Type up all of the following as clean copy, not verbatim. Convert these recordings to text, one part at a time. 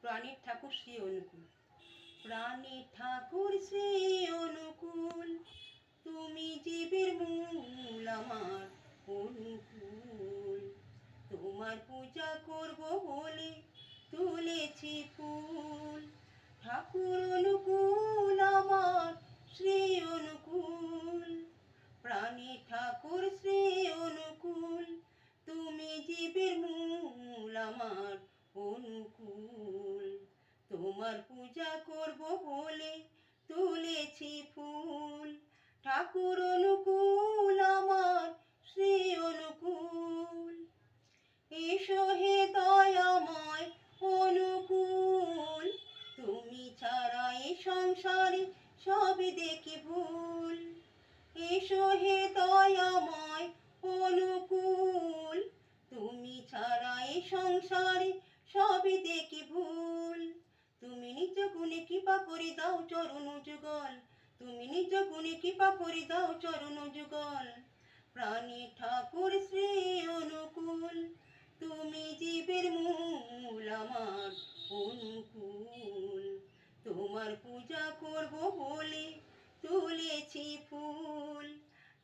প্রাণের ঠাকুর শ্রী অনুকূল। প্রাণের ঠাকুর শ্রী অনুকূল, তুমি জীবের মূল আমার অনুকূল। তোমার পূজা করব বলে তুলেছি ফুল। ঠাকুর অনুকূল আমার শ্রী অনুকূল। প্রাণের ঠাকুর শ্রী অনুকূল, তুমি জীবের মূল আমার অনুকূল। তোমার পূজা করব বলে তুলেছি ফুল। ঠাকুর অনুকূল আমার শ্রী অনুকূল। এসো হে দয়াময় অনুকূল, তুমি ছাড়া এ সংসারে সবই দেখি ভুল। এসো হে দয়াময় অনুকূল, তুমি ছাড়া এ সংসারে সবই দেখি ভুল। তুমি নিজ গুণে কৃপা করে দাও চরণ যুগল, তুমি নিজ গুণে কৃপা করে দাও চরণ যুগল। প্রাণী ঠাকুর শ্রী অনুকূল, তুমি জীবের মূল আমার অনুকূল। তোমার পূজা করব বলে তুলেছি ফুল।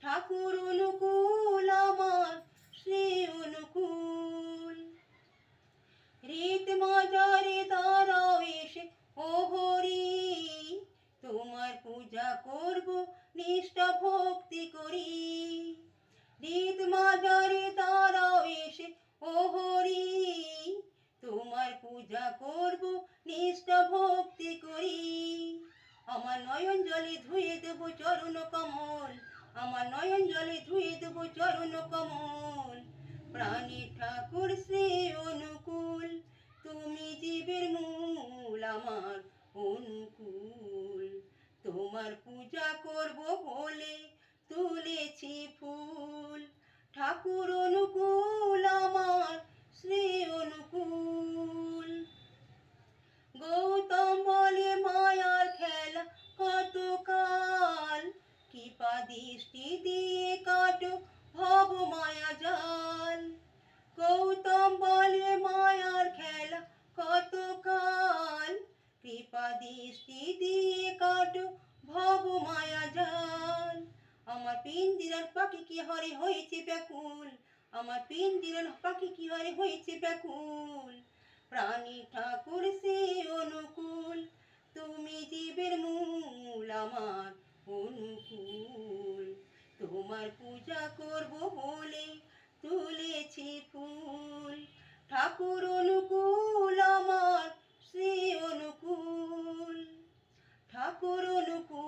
ঠাকুর অনুকূল আমার শ্রী অনুকূল। রীত মাজারে দাঁড়াও এসে ও হরি, তোমার পূজা করব নিষ্ঠা ভক্তি করি। রীত মাজারে দাঁড়াও এসে ও হরি, তোমার পূজা করব নিষ্ঠা ভক্তি করি। আমার নয়ন জলে ধুয়ে দেব চরণ কমল, আমার নয়ন জলে ধুয়ে দেব চরণ কমল। প্রাণী ঠাকুর শ্রী অনুকূল, তুমি জীবের মূল আমার অনুকূল। তোমার পূজা করব বলে তুলেছি ফুল। ঠাকুর অনুকূল আমার শ্রী অনুকূল। গৌতম বলে মায়ার খেলা কতকাল, কৃপা দৃষ্টি দিয়ে কাটো ভব মায়া জাল। গৌতম বলে মায়ার খেলা কতকাল, কৃপা দৃষ্টি দিয়ে কাটো ভব মায়া জাল। আমার পিঞ্জিরার পাখি কি হরে হয়েছে ব্যাকুল, আমার পিঞ্জিরার পাখি কি হরে হয়েছে ব্যাকুল। প্রাণী ঠাকুর শ্রী অনুকূল, তুমি জীবের মূল আমার অনুকূল। তোমার পূজা করব বলে তুলেছি ফুল। ঠাকুর অনুকূল আমার শ্রী অনুকূল। ঠাকুর অনুকূল।